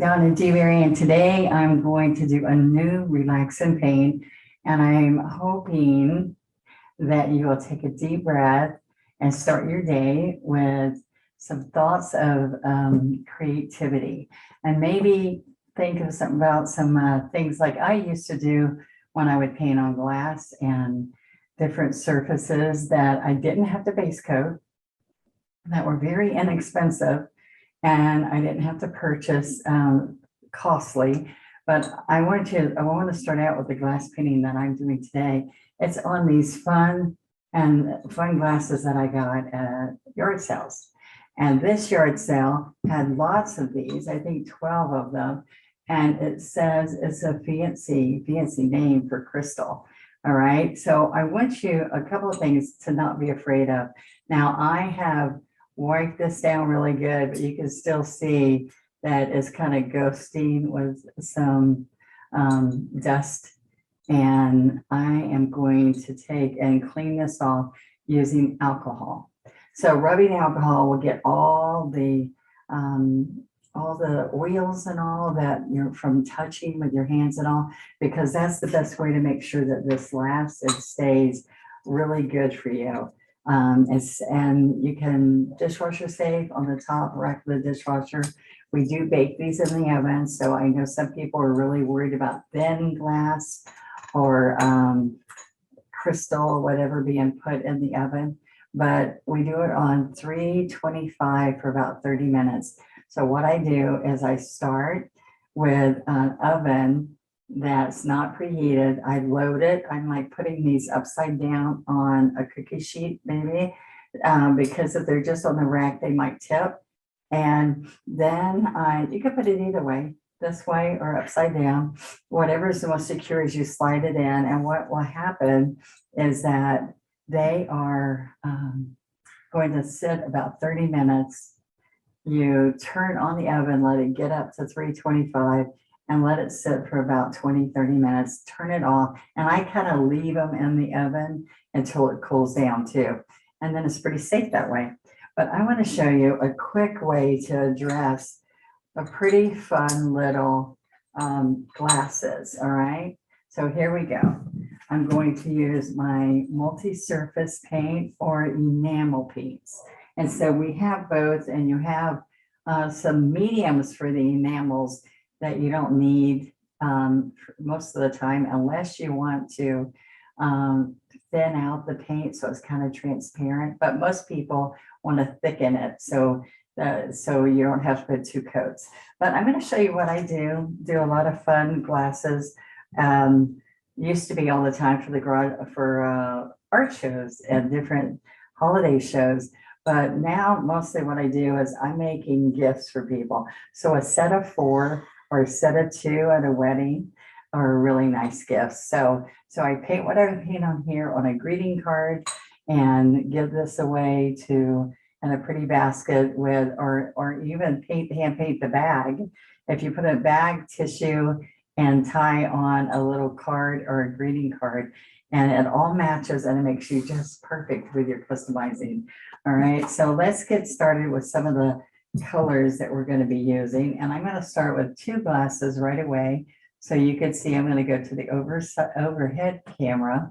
Donna Dewberry, and today I'm going to do a new relaxing paint, and I'm hoping that you will take a deep breath and start your day with some thoughts of creativity, and maybe think of something about some things like I used to do when I would paint on glass and different surfaces that I didn't have to base coat, that were very inexpensive, and I didn't have to purchase costly. But I want to start out with the glass painting that I'm doing today. It's on these fun glasses that I got at yard sales. And this yard sale had lots of these, I think 12 of them. And it says it's a fancy name for crystal. All right. So I want you a couple of things to not be afraid of. Now I have wiped this down really good, but you can still see that it's kind of ghosting with some dust. And I am going to take and clean this off using alcohol. So rubbing alcohol will get all the oils and all that you're from touching with your hands and all, because that's the best way to make sure that this lasts and stays really good for you. And you can dishwasher safe on the top rack of the dishwasher. We do bake these in the oven, so I know some people are really worried about thin glass or crystal or whatever being put in the oven, but we do it on 325 for about 30 minutes. So what I do is I start with an oven that's not preheated. I load it. I'm like putting these upside down on a cookie sheet maybe, because if they're just on the rack, they might tip. And then you can put it either way, this way or upside down. Whatever is the most secure is you slide it in. And what will happen is that they are going to sit about 30 minutes. You turn on the oven, let it get up to 325, and let it sit for about 20-30 minutes. Turn it off, and I kind of leave them in the oven until it cools down too. And then it's pretty safe that way. But I want to show you a quick way to address a pretty fun little glasses. All right, so here we go. I'm going to use my multi-surface paint or enamel paints. And so we have both, and you have some mediums for the enamels that you don't need most of the time, unless you want to thin out the paint so it's kind of transparent. But most people want to thicken it so you don't have to put two coats. But I'm going to show you what I do. Do a lot of fun glasses. Used to be all the time for art shows and different holiday shows. But now mostly what I do is I'm making gifts for people. So a set of 4 or a set of 2 at a wedding are really nice gifts. So I paint what I paint on here on a greeting card and give this away in a pretty basket with, or even hand paint the bag. If you put a bag tissue and tie on a little card or a greeting card, and it all matches and it makes you just perfect with your customizing. All right, so let's get started with some of the colors that we're going to be using. And I'm going to start with 2 glasses right away. So you can see I'm going to go to the overhead camera.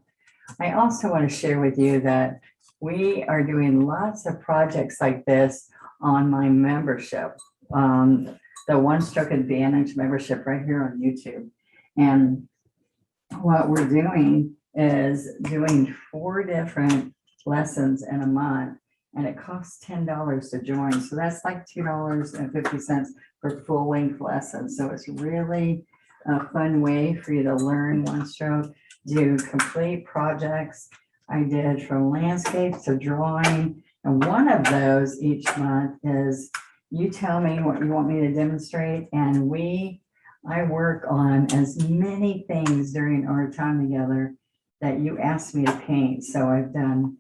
I also want to share with you that we are doing lots of projects like this on my membership, the One Stroke Advantage membership right here on YouTube. And what we're doing is doing 4 different lessons in a month, and it costs $10 to join. So that's like $2.50 for full length lessons. So it's really a fun way for you to learn one stroke, do complete projects. I did from landscapes to drawing. And one of those each month is you tell me what you want me to demonstrate, and I work on as many things during our time together that you asked me to paint. So I've done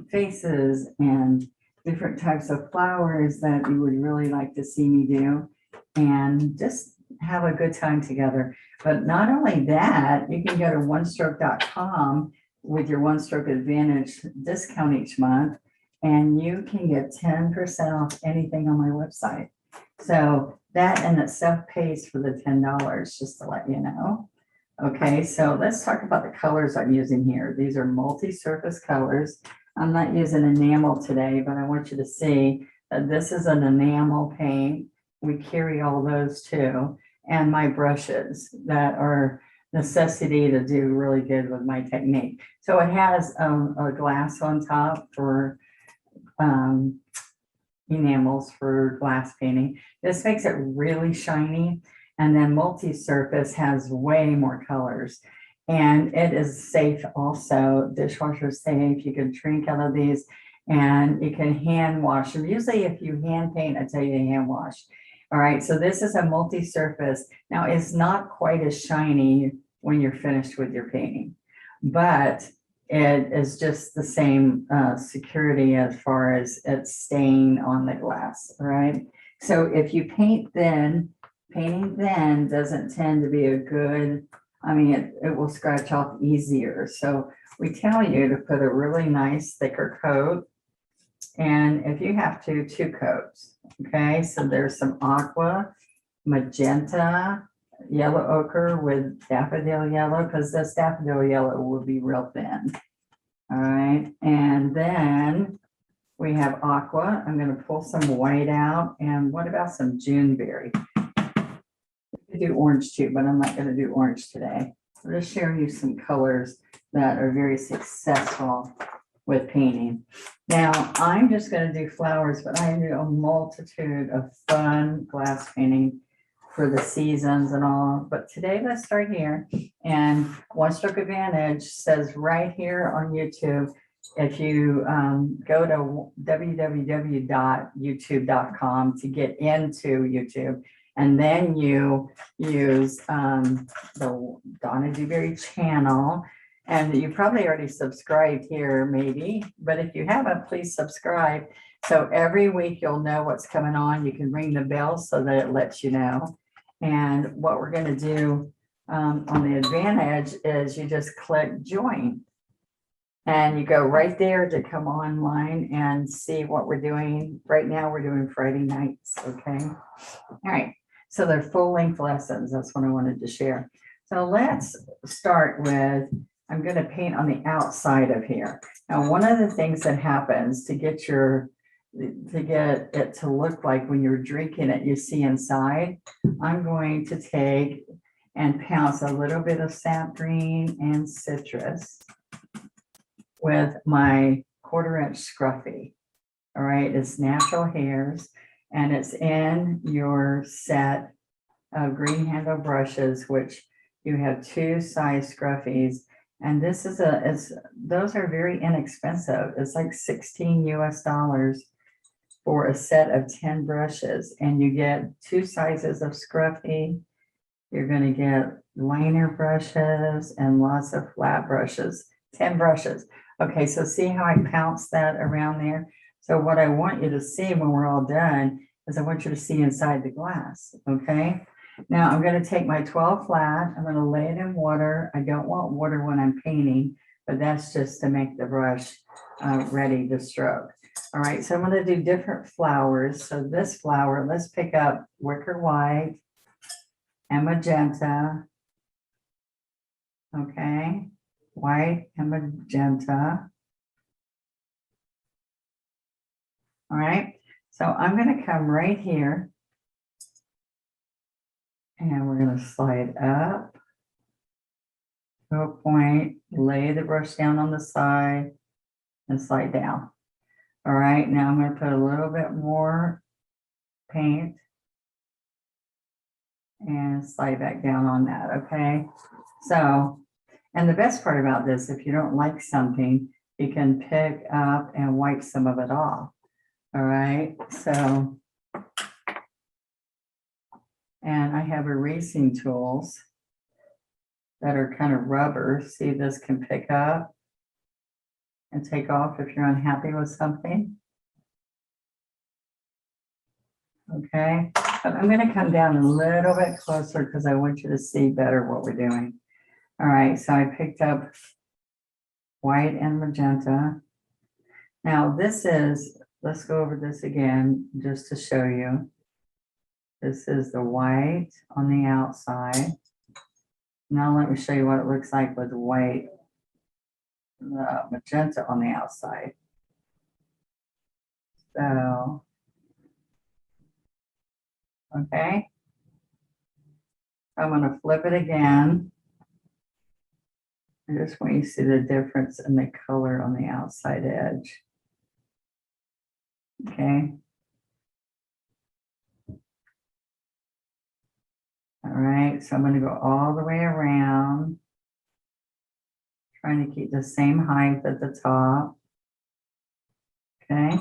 faces and different types of flowers that you would really like to see me do, and just have a good time together. But not only that, you can go to onestroke.com with your One Stroke Advantage discount each month, and you can get 10% off anything on my website. So That in itself pays for the $10, just to let you know. Okay, so let's talk about the colors I'm using here. These are multi-surface colors. I'm not using enamel today, but I want you to see that this is an enamel paint. We carry all those too. And my brushes that are necessity to do really good with my technique. So it has a glass on top for enamels for glass painting. This makes it really shiny. And then multi-surface has way more colors. And it is safe also, dishwasher safe. You can drink out of these and you can hand wash them. Usually if you hand paint, I tell you to hand wash. All right, so this is a multi-surface. Now it's not quite as shiny when you're finished with your painting, but it is just the same security as far as it's staying on the glass, all right? So if you paint thin, painting thin doesn't tend to be a good, I mean, it will scratch off easier. So we tell you to put a really nice thicker coat. And if you have to, 2 coats, okay? So there's some aqua, magenta, yellow ochre with daffodil yellow, because this daffodil yellow will be real thin. All right, and then we have aqua. I'm going to pull some white out. And what about some Juneberry? We could do orange too, but I'm not going to do orange today. I'll just share you some colors that are very successful with painting. Now, I'm just going to do flowers, but I do a multitude of fun glass painting for the seasons and all. But today, let's start here. And One Stroke Advantage says right here on YouTube, if you go to www.youtube.com to get into YouTube, and then you use the Donna Dewberry channel, and you probably already subscribed here, maybe, but if you haven't, please subscribe. So every week you'll know what's coming on. You can ring the bell so that it lets you know. And what we're going to do on the Advantage is you just click join. And you go right there to come online and see what we're doing. Right now we're doing Friday nights, okay? All right, so they're full-length lessons. That's what I wanted to share. So let's start with, I'm going to paint on the outside of here. Now, one of the things that happens to get it to look like when you're drinking it, you see inside, I'm going to take and pounce a little bit of sap green and citrus with my 1/4-inch scruffy. All right, it's natural hairs and it's in your set of green handle brushes, which you have 2 size scruffies. And this is those are very inexpensive. It's like $16 US for a set of 10 brushes, and you get 2 sizes of scruffy. You're going to get liner brushes and lots of flat brushes, 10 brushes. Okay, so see how I pounce that around there? So what I want you to see when we're all done is I want you to see inside the glass, okay? Now I'm going to take my 12 flat, I'm going to lay it in water. I don't want water when I'm painting, but that's just to make the brush ready to stroke. All right, so I'm going to do different flowers. So this flower, let's pick up wicker white and magenta. Okay, white and magenta. All right, so I'm going to come right here and we're going to slide up to a point, lay the brush down on the side and slide down. All right, now I'm going to put a little bit more paint and slide back down on that, okay? So, and the best part about this, if you don't like something, you can pick up and wipe some of it off, all right? So, and I have erasing tools that are kind of rubber. See, this can pick up and take off if you're unhappy with something. Okay, but I'm going to come down a little bit closer because I want you to see better what we're doing. All right, so I picked up white and magenta. Now this is, let's go over this again just to show you. This is the white on the outside. Now let me show you what it looks like with white, the magenta on the outside. So, okay. I'm going to flip it again. I just want you to see the difference in the color on the outside edge. Okay. All right, so I'm going to go all the way around, trying to keep the same height at the top. Okay.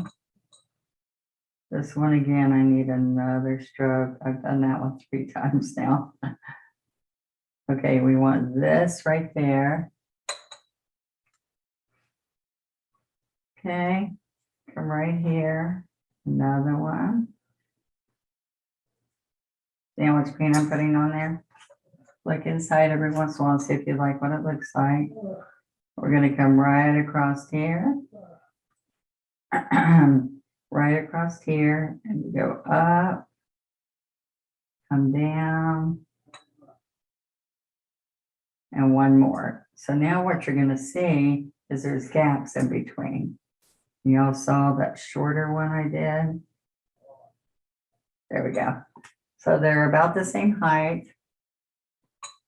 This one again, I need another stroke. I've done that one 3 times now. Okay, we want this right there. Okay, come right here. Another one. See how much paint I'm putting on there? Look inside every once in a while and see if you like what it looks like. We're going to come right across here. Right across here and go up, come down, and one more. So now what you're going to see is there's gaps in between. You all saw that shorter one I did. There we go. So they're about the same height.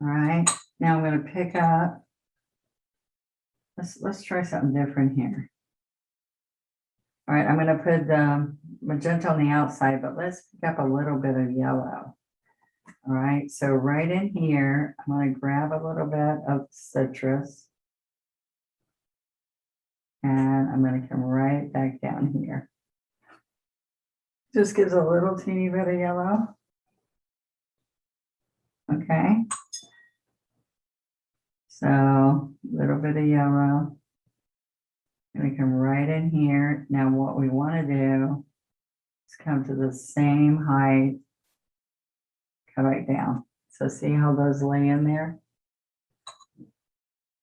All right. Now I'm going to pick up. Let's try something different here. All right, I'm going to put the magenta on the outside, but let's pick up a little bit of yellow. All right, so right in here, I'm going to grab a little bit of citrus. And I'm going to come right back down here. Just gives a little teeny bit of yellow. Okay. So a little bit of yellow. Going to come right in here. Now what we want to do is come to the same height, come right down. So see how those lay in there?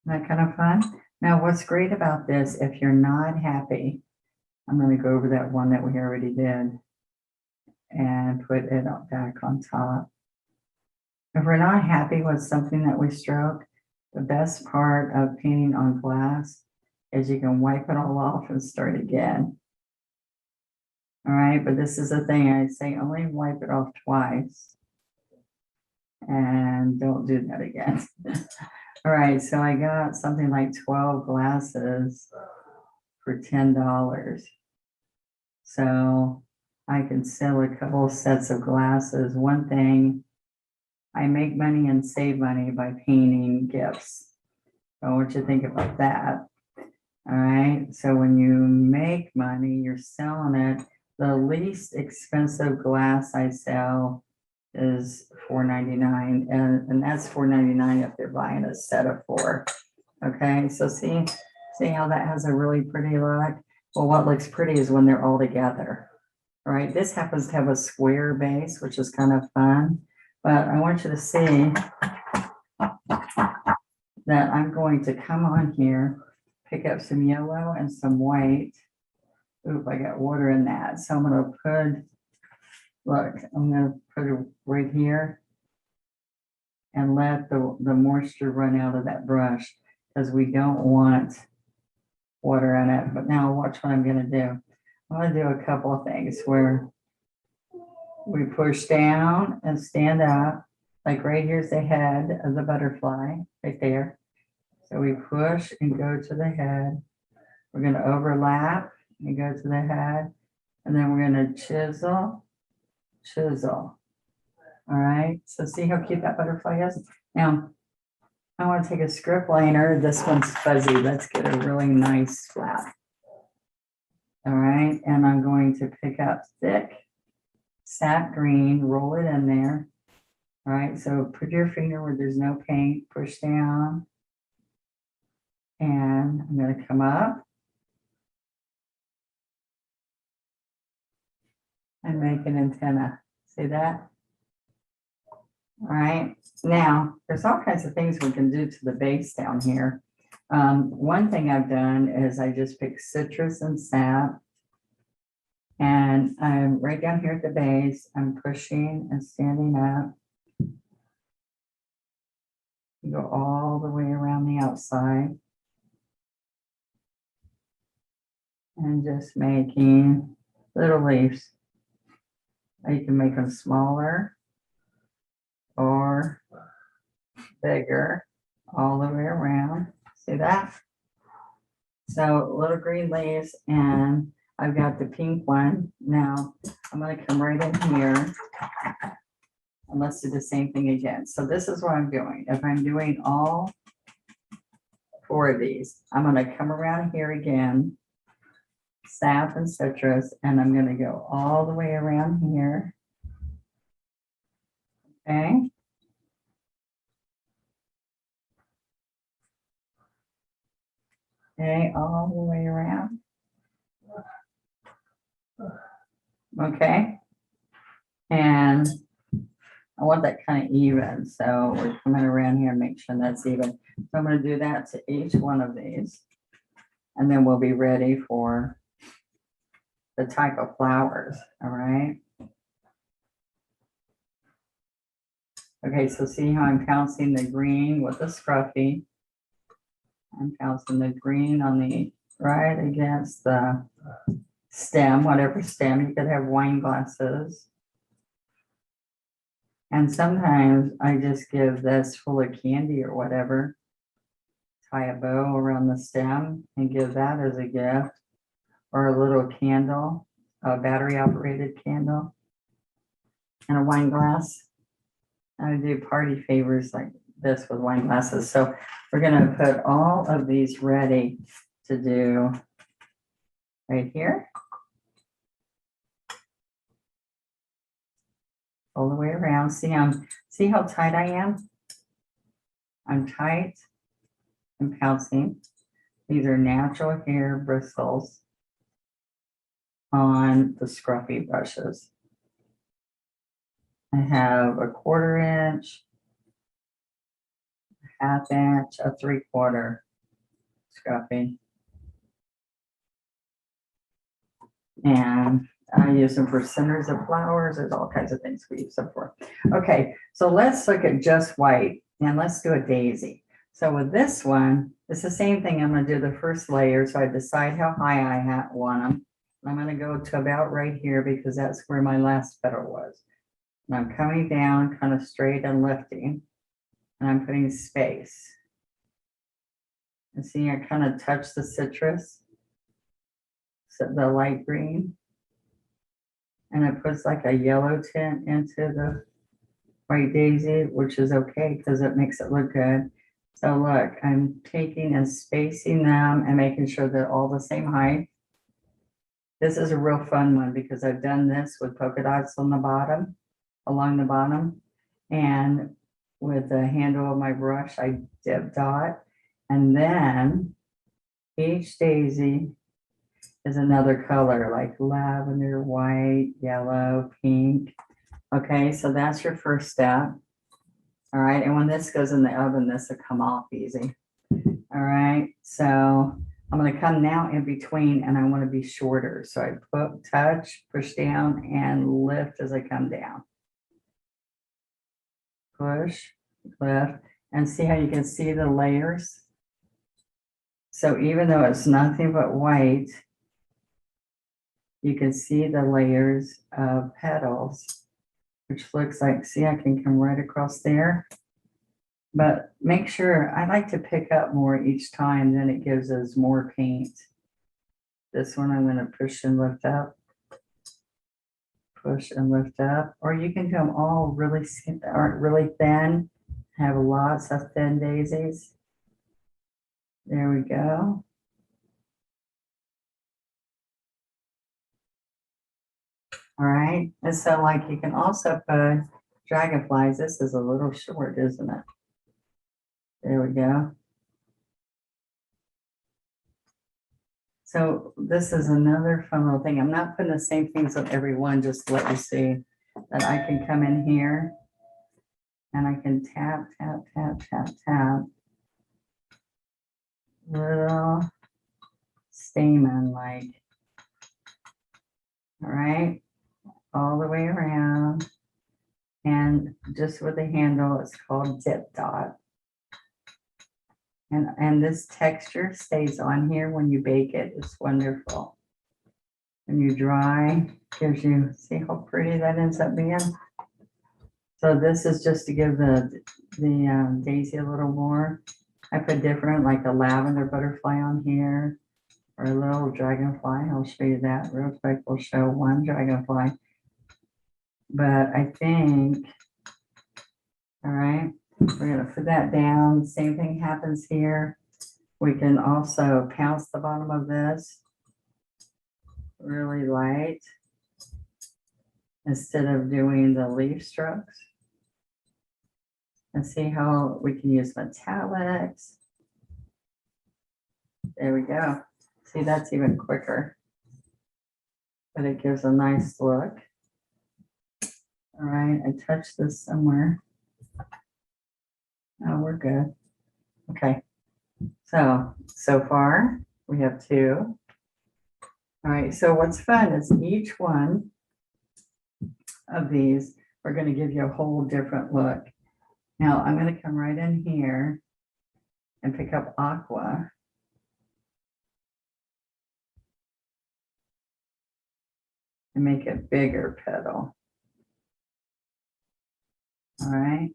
Isn't that kind of fun? Now what's great about this, if you're not happy, I'm going to go over that one that we already did and put it back on top. If we're not happy with something that we stroke, the best part of painting on glass is you can wipe it all off and start again. All right, but this is the thing, I say only wipe it off twice and don't do that again. All right, so I got something like 12 glasses for $10. So I can sell a couple of sets of glasses. One thing, I make money and save money by painting gifts. So I want you to think about that. All right, so when you make money, you're selling it. The least expensive glass I sell is $4.99, and that's $4.99 if they're buying a set of 4. Okay, so see how that has a really pretty look? Well, what looks pretty is when they're all together. All right, this happens to have a square base, which is kind of fun, but I want you to see that I'm going to come on here, pick up some yellow and some white. Oop, I got water in that. So I'm going to put, look, I'm going to put it right here and let the moisture run out of that brush because we don't want water in it. But now watch what I'm going to do. I'm going to do a couple of things where we push down and stand up. Like right here's the head of the butterfly right there. So we push and go to the head. We're going to overlap and go to the head. And then we're going to chisel, chisel. All right. So see how cute that butterfly is? Now, I want to take a script liner. This one's fuzzy. Let's get a really nice flat. All right. And I'm going to pick up thick sap green, roll it in there. All right. So put your finger where there's no paint, push down. And I'm going to come up and make an antenna. See that? All right. Now, there's all kinds of things we can do to the base down here. One thing I've done is I just pick citrus and sap, And I'm right down here at the base. I'm pushing and standing up. You go all the way around the outside. And just making little leaves. You can make them smaller or bigger all the way around. See that? So little green leaves, and I've got the pink one. Now I'm going to come right in here and let's do the same thing again. So this is what I'm doing. If I'm doing all 4 of these, I'm going to come around here again, sap and citrus, and I'm going to go all the way around here. Okay. Okay, all the way around. Okay. And I want that kind of even. So we're coming around here and make sure that's even. So I'm going to do that to each one of these. And then we'll be ready for the type of flowers. All right. Okay, so see how I'm pouncing the green with the scruffy. I'm pouncing the green on the right against the stem, whatever stem. You could have wine glasses. And sometimes I just give this full of candy or whatever, tie a bow around the stem and give that as a gift, or a little candle, a battery operated candle, and a wine glass. I do party favors like this with wine glasses. So we're going to put all of these ready to do right here. All the way around. See how tight I am? I'm tight and pouncing. These are natural hair bristles on the scruffy brushes. I have a 1/4 inch, 1/2 inch, a 3/4 scruffy. And I use them for centers of flowers. There's all kinds of things we use them for. Okay, so let's look at just white and let's do a daisy. So with this one, it's the same thing. I'm going to do the first layer. So I decide how high I want them. I'm going to go to about right here because that's where my last petal was. And I'm coming down kind of straight and lifting, and I'm putting space. And see, I kind of touch the citrus, so the light green, and it puts like a yellow tint into the white daisy, which is okay because it makes it look good. So look, I'm taking and spacing them and making sure they're all the same height. This is a real fun one because I've done this with polka dots on the bottom, along the bottom, and with the handle of my brush, I dip dot, and then each daisy is another color, like lavender, white, yellow, pink. Okay, so that's your first step. All right, and when this goes in the oven, this will come off easy. All right, so I'm going to come now in between, and I want to be shorter. So I touch, push down, and lift as I come down. Push, lift, and see how you can see the layers. So even though it's nothing but white, you can see the layers of petals, which looks like, see, I can come right across there. But make sure, I like to pick up more each time, then it gives us more paint. This one I'm going to push and lift up. Push and lift up. Or you can do them all really thin. Have lots of thin daisies. There we go. All right, and so like you can also put dragonflies. This is a little short, isn't it? There we go. So this is another fun little thing. I'm not putting the same things on every one, just to let you see that I can come in here and I can tap, tap, tap, tap, tap. Little stamen like All right, all the way around. And just with the handle, it's called dip dot. And this texture stays on here when you bake it. It's wonderful. When you dry, gives you, see how pretty that ends up being? So this is just to give the daisy a little more. I put different, like a lavender butterfly on here, or a little dragonfly. I'll show you that real quick. We'll show one dragonfly. But I think, all right, we're gonna put that down. Same thing happens here. We can also pounce the bottom of this really light instead of doing the leaf strokes. And see how we can use metallics. There we go. See, that's even quicker, but it gives a nice look. All right, I touched this somewhere. Oh, we're good. Okay, so far we have two. All right, so what's fun is each one of these are going to give you a whole different look. Now I'm going to come right in here and pick up aqua. And make it bigger petal. All right,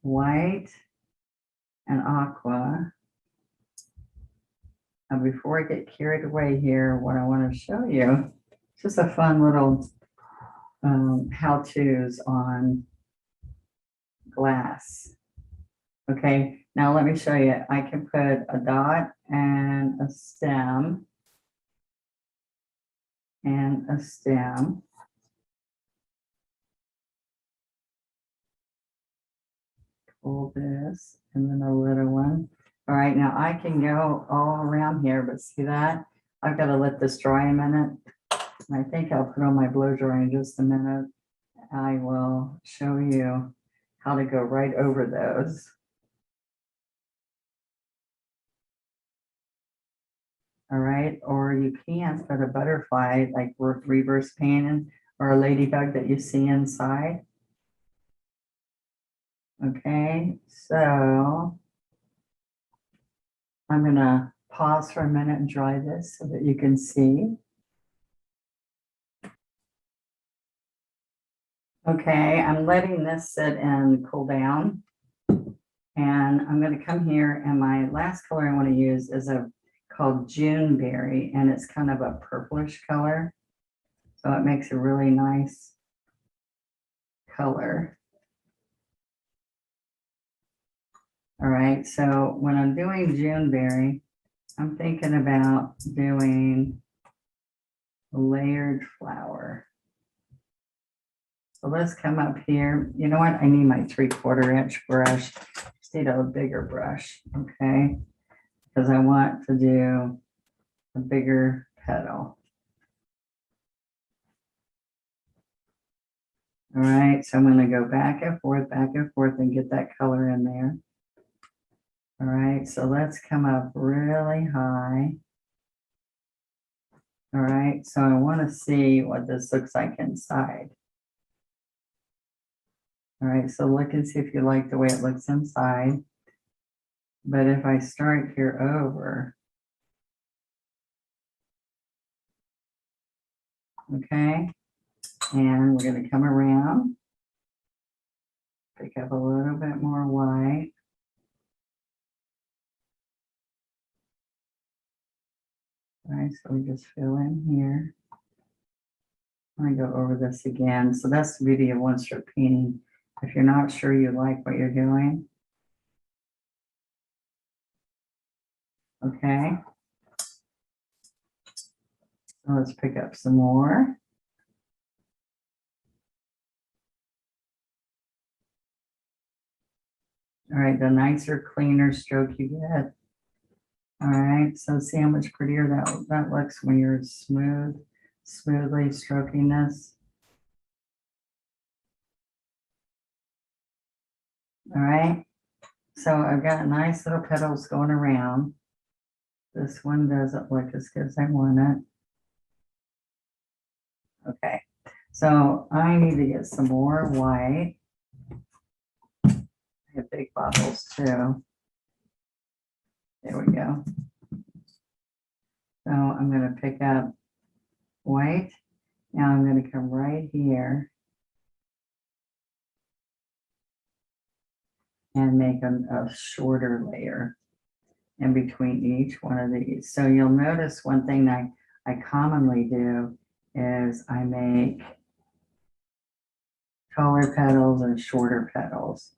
white and aqua. Now before I get carried away here, what I want to show you, just a fun little how-tos on glass. Okay, now let me show you. I can put a dot and a stem and a stem. Pull this and then a little one. All right, now I can go all around here, but see that? I've got to let this dry a minute. And I think I'll put on my blow dryer in just a minute. I will show you how to go right over those. All right, or you can put a butterfly, like reverse painting, or a ladybug that you see inside. Okay, so I'm gonna pause for a minute and dry this so that you can see. Okay, I'm letting this sit and cool down. And I'm gonna come here, and my last color I wanna use is called Juneberry, and it's kind of a purplish color. So it makes a really nice color. All right, so when I'm doing Juneberry, I'm thinking about doing a layered flower. So let's come up here. You know what? I need my 3/4 inch brush. Just need a bigger brush, okay? Because I want to do a bigger petal. All right, so I'm going to go back and forth and get that color in there. All right, so let's come up really high. All right, so I want to see what this looks like inside. All right, so look and see if you like the way it looks inside. But if I start here over, okay, and we're going to come around, pick up a little bit more white. All right, so we just fill in here. I'm going to go over this again. So that's the beauty of one-stroke painting. If you're not sure you like what you're doing, okay. So let's pick up some more. All right, the nicer, cleaner stroke you get. All right, so see how much prettier that looks when you're smoothly stroking this. All right, so I've got nice little petals going around. This one doesn't look as good as I want it. Okay, so I need to get some more white. I have big bottles too. There we go. So I'm going to pick up white. Now I'm going to come right here and make a shorter layer in between each one of these. So you'll notice one thing I commonly do is I make taller petals and shorter petals.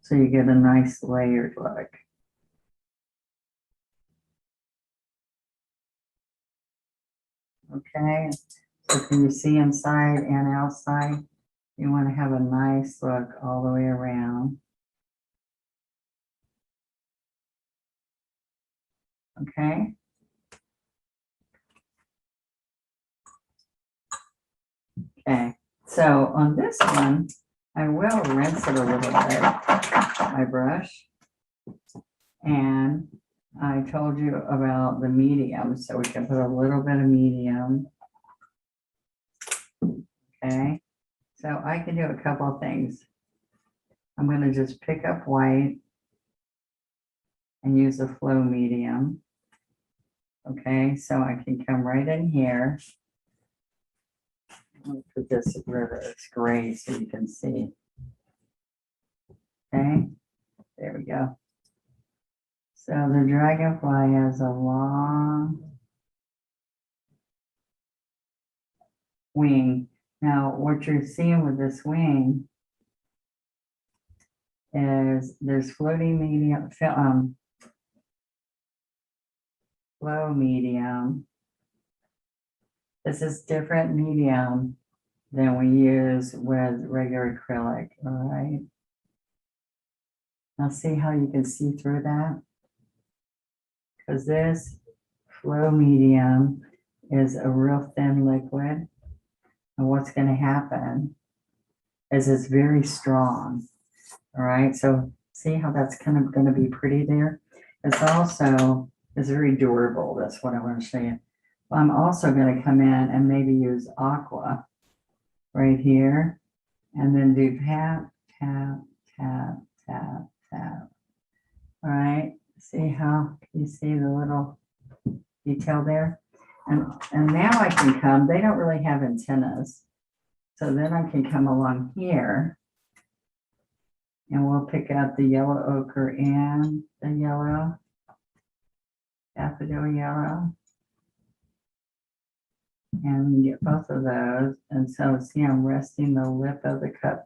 So you get a nice layered look. Okay, so can you see inside and outside? You want to have a nice look all the way around. Okay. Okay, so on this one, I will rinse it a little bit, my brush. And I told you about the medium, so we can put a little bit of medium. Okay, so I can do a couple of things. I'm going to just pick up white and use a flow medium. Okay, so I can come right in here. I'll put this where it's gray so you can see. Okay, there we go. So the dragonfly has a long wing. Now, what you're seeing with this wing is there's floating medium, flow medium. This is different medium than we use with regular acrylic, all right? Now see how you can see through that? Because this flow medium is a real thin liquid. And what's going to happen is it's very strong, all right? So see how that's kind of going to be pretty there? It's also, it's very durable. That's what I want to show you. I'm also going to come in and maybe use aqua right here and then do tap, tap, tap, tap, tap. All right, see how you see the little detail there? And now I can come, they don't really have antennas. So then I can come along here and we'll pick out the yellow ochre and the yellow, daffodil yellow. And we can get both of those. And so see, I'm resting the lip of the cup,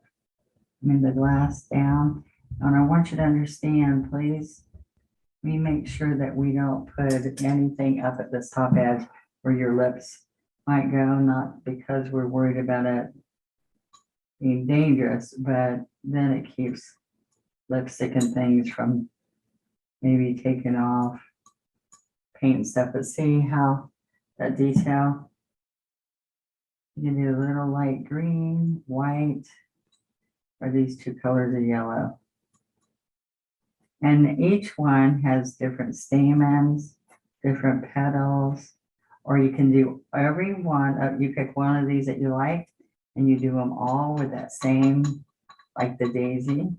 the glass down. And I want you to understand, please, we make sure that we don't put anything up at this top edge where your lips might go, not because we're worried about it being dangerous, but then it keeps lipstick and things from maybe taking off, paint and stuff. But see how that detail, you can do a little light green, white, or these two colors of yellow. And each one has different stamens, different petals, or you can do every one, you pick one of these that you like, and you do them all with that same, like the daisy.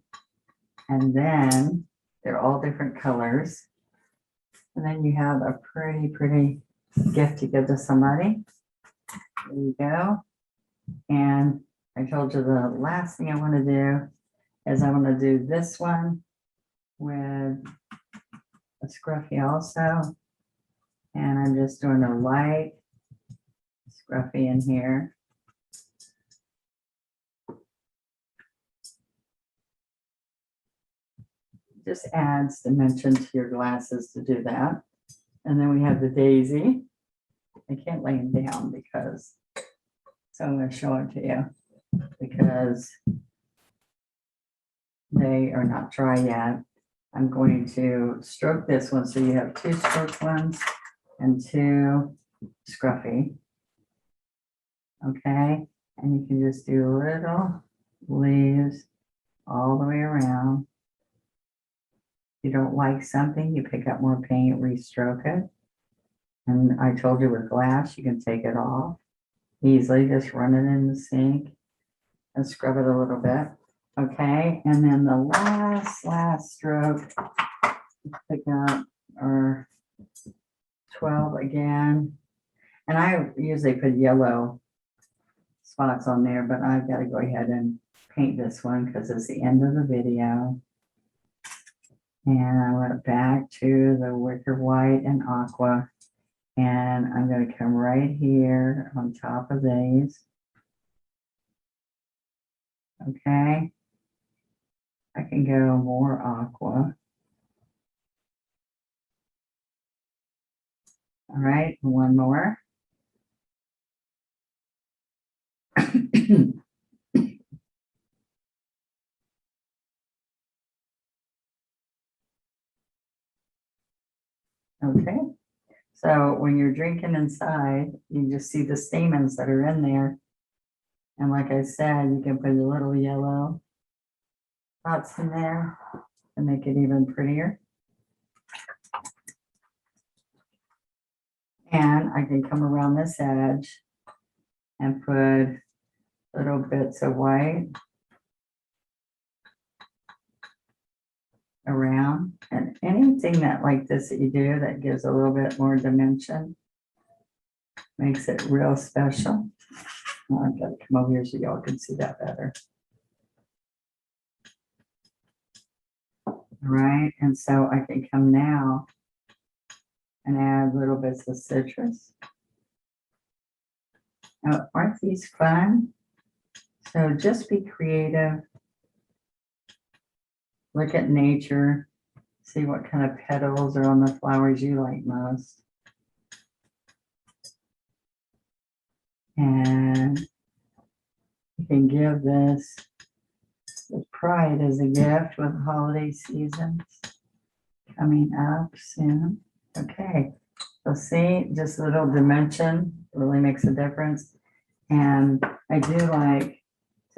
And then they're all different colors. And then you have a pretty, pretty gift to give to somebody. There you go. And I told you the last thing I want to do is I want to do this one with a scruffy also. And I'm just doing a light scruffy in here. Just adds dimension to your glasses to do that. And then we have the daisy. I can't lay them down because, so I'm going to show it to you because they are not dry yet. I'm going to stroke this one. So you have two stroked ones and two scruffy. Okay. And you can just do little leaves all the way around. If you don't like something, you pick up more paint, restroke it. And I told you with glass, you can take it off. easily. Just run it in the sink and scrub it a little bit. Okay, and then the last stroke, pick up our 12 again. And I usually put yellow spots on there, but I've got to go ahead and paint this one because it's the end of the video. And I went back to the wicker white and aqua. And I'm going to come right here on top of these. Okay. I can go more aqua. All right, one more. Okay, so when you're drinking inside, you just see the stamens that are in there. And like I said, you can put a little yellow dots in there to make it even prettier. And I can come around this edge and put little bits of white around. And anything that like this that you do that gives a little bit more dimension makes it real special. Oh, I've got to come over here so y'all can see that better. All right, and so I can come now and add little bits of citrus. Now, aren't these fun? So just be creative. Look at nature. See what kind of petals are on the flowers you like most. And you can give this with pride as a gift with holiday seasons coming up soon. Okay, so see, just a little dimension really makes a difference. And I do like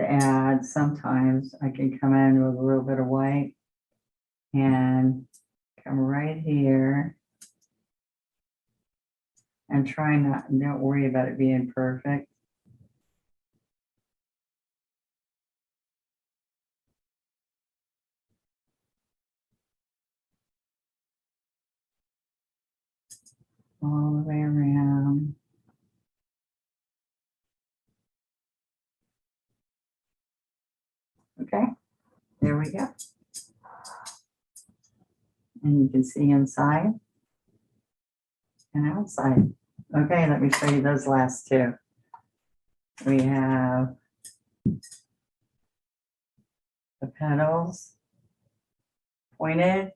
to add, sometimes I can come in with a little bit of white and come right here and try not, don't worry about it being perfect. All the way around. Okay, there we go. And you can see inside and outside. Okay, let me show you those last two. We have the petals pointed,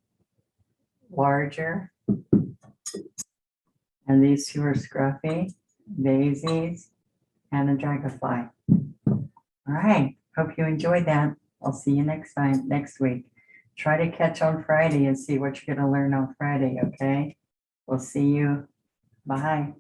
larger, and these two are scruffy, daisies, and a dragonfly. All right, hope you enjoyed that. I'll see you next week. Try to catch on Friday and see what you're going to learn on Friday, okay? We'll see you. Bye.